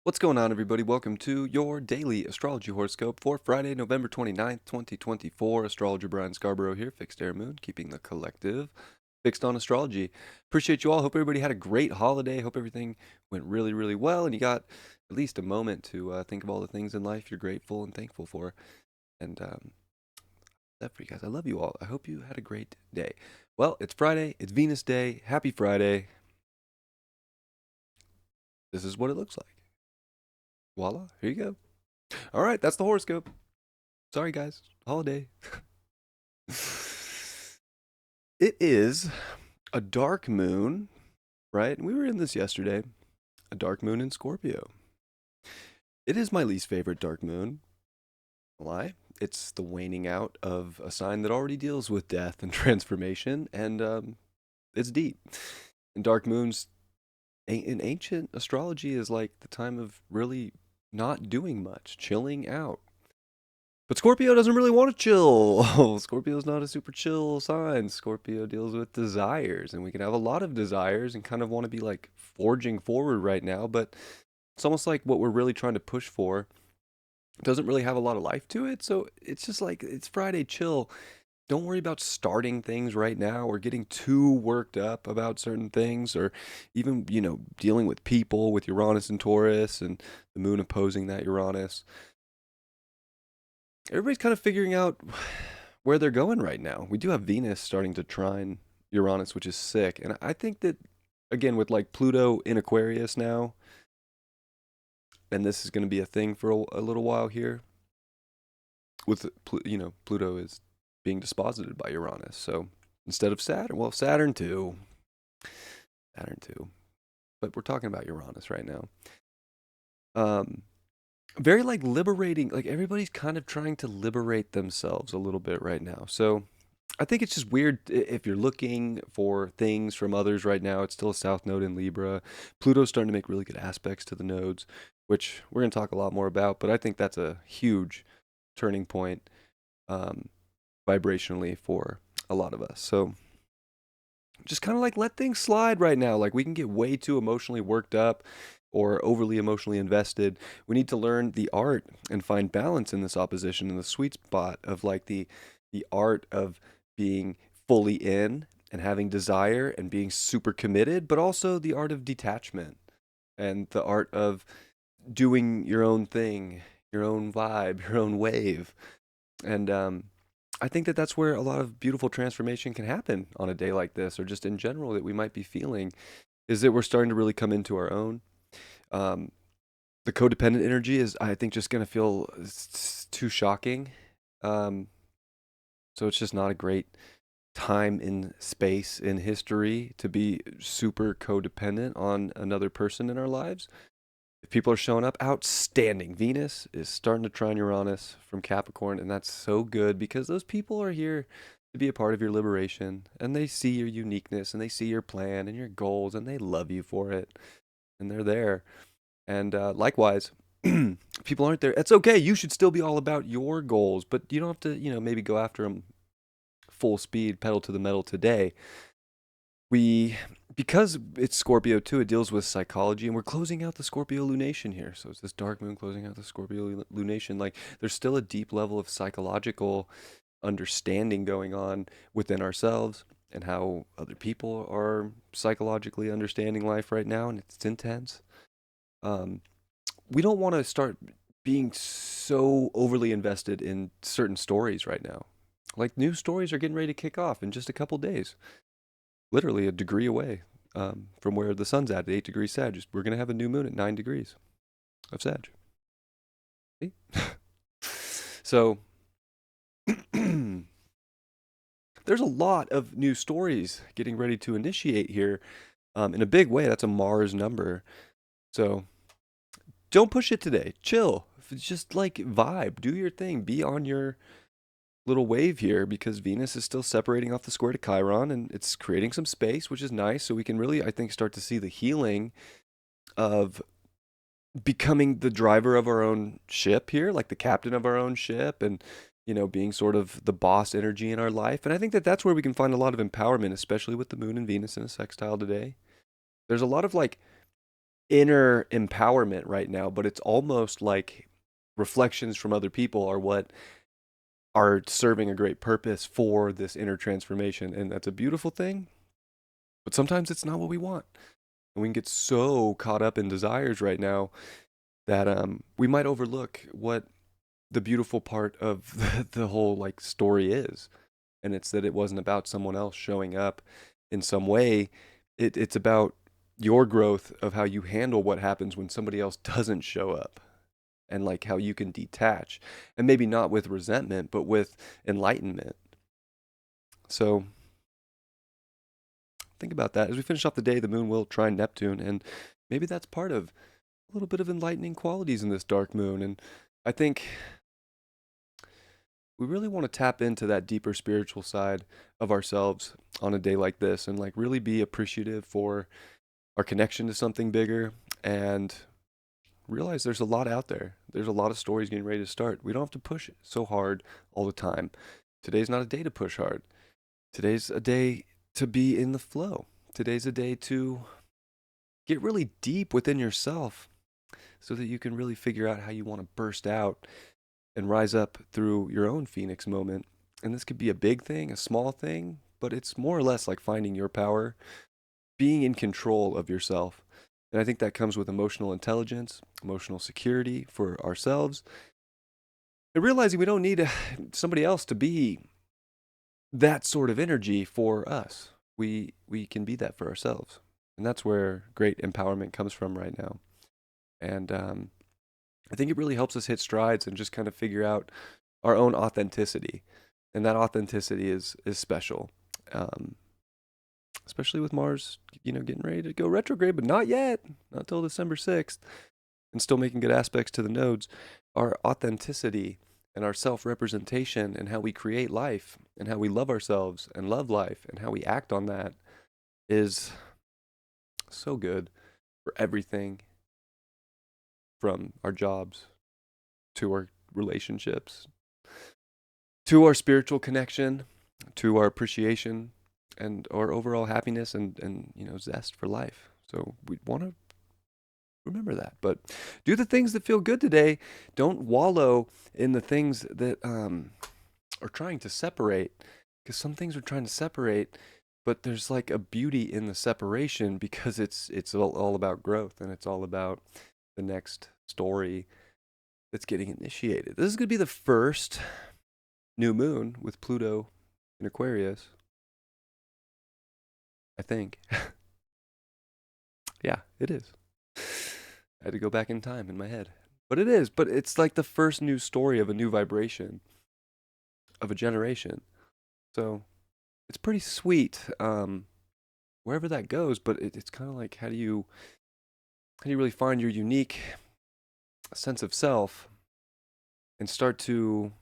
What's going on, everybody? Welcome to your daily astrology horoscope for Friday, November 29th, 2024. Astrologer Brian Scarborough here, fixed air moon, keeping the collective fixed on astrology. Appreciate you all. Hope everybody had a great holiday. Hope everything went really, really well, and you got at least a moment to think of all the things in life you're grateful and thankful for. And that for you guys. I love you all. I hope you had a great day. Well, it's Friday. It's Venus Day. Happy Friday. This is what it looks like. Voila. Here you go. All right, that's the horoscope. Sorry, guys. Holiday. It is a dark moon, right? We were in this yesterday. A dark moon in Scorpio. It is my least favorite dark moon. Why? It's the waning out of a sign that already deals with death and transformation, and it's deep. And dark moons in ancient astrology is like the time of really not doing much, chilling out. But Scorpio doesn't really want to chill. Scorpio's not a super chill sign. Scorpio deals with desires, and we can have a lot of desires and kind of want to be like forging forward right now, but it's almost like what we're really trying to push for doesn't really have a lot of life to it. So it's just like it's Friday, chill. Don't worry about starting things right now or getting too worked up about certain things or even, dealing with people with Uranus and Taurus and the moon opposing that Uranus. Everybody's kind of figuring out where they're going right now. We do have Venus starting to trine Uranus, which is sick. And I think that, again, with like Pluto in Aquarius now, and this is going to be a thing for a little while here, with, Pluto is being disposited by Uranus. So instead of Saturn, well, Saturn too. Saturn too. But we're talking about Uranus right now. Um, very like liberating, like everybody's kind of trying to liberate themselves a little bit right now. So I think it's just weird if you're looking for things from others right now. It's still a south node in Libra. Pluto's starting to make really good aspects to the nodes, which we're going to talk a lot more about, but I think that's a huge turning point um, vibrationally for a lot of us. So just kind of like let things slide right now. Like we can get way too emotionally worked up or overly emotionally invested. We need to learn the art and find balance in this opposition and the sweet spot of like the art of being fully in and having desire and being super committed, but also the art of detachment and the art of doing your own thing, your own vibe, your own wave. And I think that that's where a lot of beautiful transformation can happen on a day like this, or just in general that we might be feeling, is that we're starting to really come into our own. Um, the codependent energy is, I think, just going to feel too shocking. Um, so it's just not a great time in space in history to be super codependent on another person in our lives. If people are showing up, outstanding. Venus is starting to trine Uranus from Capricorn, and that's so good because those people are here to be a part of your liberation, and they see your uniqueness, and they see your plan and your goals, and they love you for it, and they're there. And likewise, people aren't there. It's okay. You should still be all about your goals, but you don't have to, maybe go after them full speed, pedal to the metal today. We Because it's Scorpio too, it deals with psychology, and we're closing out the Scorpio lunation here. So it's this dark moon closing out the Scorpio lunation. Like there's still a deep level of psychological understanding going on within ourselves and how other people are psychologically understanding life right now, and it's intense. Um, we don't want to start being so overly invested in certain stories right now. Like new stories are getting ready to kick off in just a couple days, literally a degree away from where the sun's at 8 degrees Sag. We're going to have a new moon at 9 degrees of Sag. See? So there's a lot of new stories getting ready to initiate here in a big way. That's a Mars number. So don't push it today. Chill. Just like vibe. Do your thing. Be on your little wave here because Venus is still separating off the square to Chiron and it's creating some space, which is nice. So we can really, I think, start to see the healing of becoming the driver of our own ship here, like the captain of our own ship, and being sort of the boss energy in our life. And I think that that's where we can find a lot of empowerment, especially with the moon and Venus in a sextile today. There's a lot of like inner empowerment right now, but it's almost like reflections from other people are what are serving a great purpose for this inner transformation. And that's a beautiful thing, but sometimes it's not what we want. And we can get so caught up in desires right now that we might overlook what the beautiful part of the whole like story is. And it's that it wasn't about someone else showing up in some way. It's about your growth of how you handle what happens when somebody else doesn't show up, and like how you can detach, and maybe not with resentment but with enlightenment. So think about that as we finish off the day. The moon will trine Neptune, and maybe that's part of a little bit of enlightening qualities in this dark moon. And I think we really want to tap into that deeper spiritual side of ourselves on a day like this, and like really be appreciative for our connection to something bigger, and realize there's a lot out there. There's a lot of stories getting ready to start. We don't have to push so hard all the time. Today's not a day to push hard. Today's a day to be in the flow. Today's a day to get really deep within yourself so that you can really figure out how you want to burst out and rise up through your own Phoenix moment. And this could be a big thing, a small thing, but it's more or less like finding your power, being in control of yourself. And I think that comes with emotional intelligence, emotional security for ourselves, and realizing we don't need somebody else to be that sort of energy for us. We can be that for ourselves. And that's where great empowerment comes from right now. And I think it really helps us hit strides and just kind of figure out our own authenticity. And that authenticity is special. Um, Especially with Mars, getting ready to go retrograde, but not yet, not till December 6th, and still making good aspects to the nodes. Our authenticity and our self-representation and how we create life and how we love ourselves and love life and how we act on that is so good for everything, from our jobs to our relationships to our spiritual connection to our appreciation and our overall happiness and zest for life. So we want to remember that. But do the things that feel good today. Don't wallow in the things that are trying to separate, because some things are trying to separate, but there's like a beauty in the separation, because it's all about growth, and it's all about the next story that's getting initiated. This is going to be the first new moon with Pluto in Aquarius, I think. Yeah, it is. I had to go back in time in my head. But it is. But it's like the first new story of a new vibration of a generation. So it's pretty sweet, wherever that goes. But it's kind of like, how do you really find your unique sense of self and start to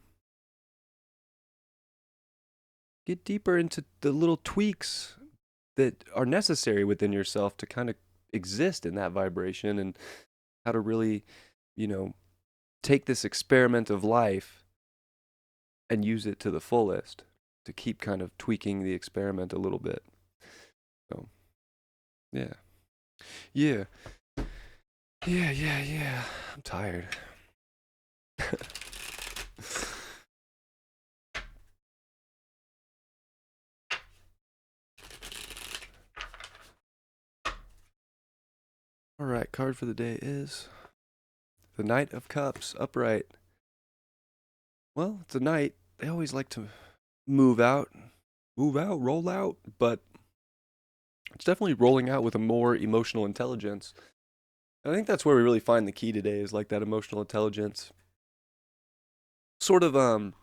get deeper into the little tweaks that are necessary within yourself to kind of exist in that vibration, and how to really, take this experiment of life and use it to the fullest, to keep kind of tweaking the experiment a little bit. So, yeah. Yeah. Yeah. I'm tired. All right, card for the day is the Knight of Cups, upright. Well, it's a knight. They always like to move out, roll out, but it's definitely rolling out with a more emotional intelligence. And I think that's where we really find the key today, is like that emotional intelligence, sort of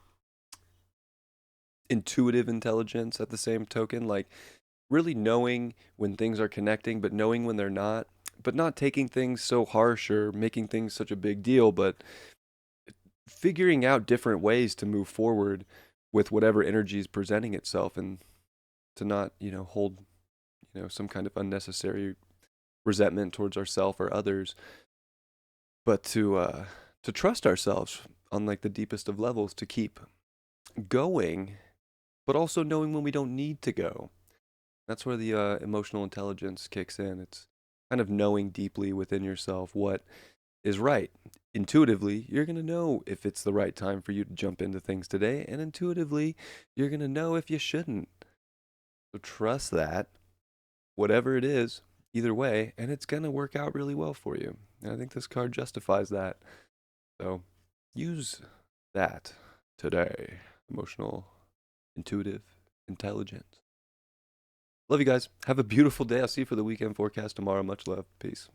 intuitive intelligence at the same token, like really knowing when things are connecting, but knowing when they're not, but not taking things so harsh or making things such a big deal, but figuring out different ways to move forward with whatever energy is presenting itself, and to not, hold, some kind of unnecessary resentment towards ourselves or others, but to trust ourselves on like the deepest of levels, to keep going, but also knowing when we don't need to go. That's where the emotional intelligence kicks in. It's kind of knowing deeply within yourself what is right. Intuitively, you're going to know if it's the right time for you to jump into things today, and intuitively, you're going to know if you shouldn't. So trust that, whatever it is, either way, and it's going to work out really well for you. And I think this card justifies that. So use that today. Emotional, intuitive, intelligent. Love you guys. Have a beautiful day. I'll see you for the weekend forecast tomorrow. Much love. Peace.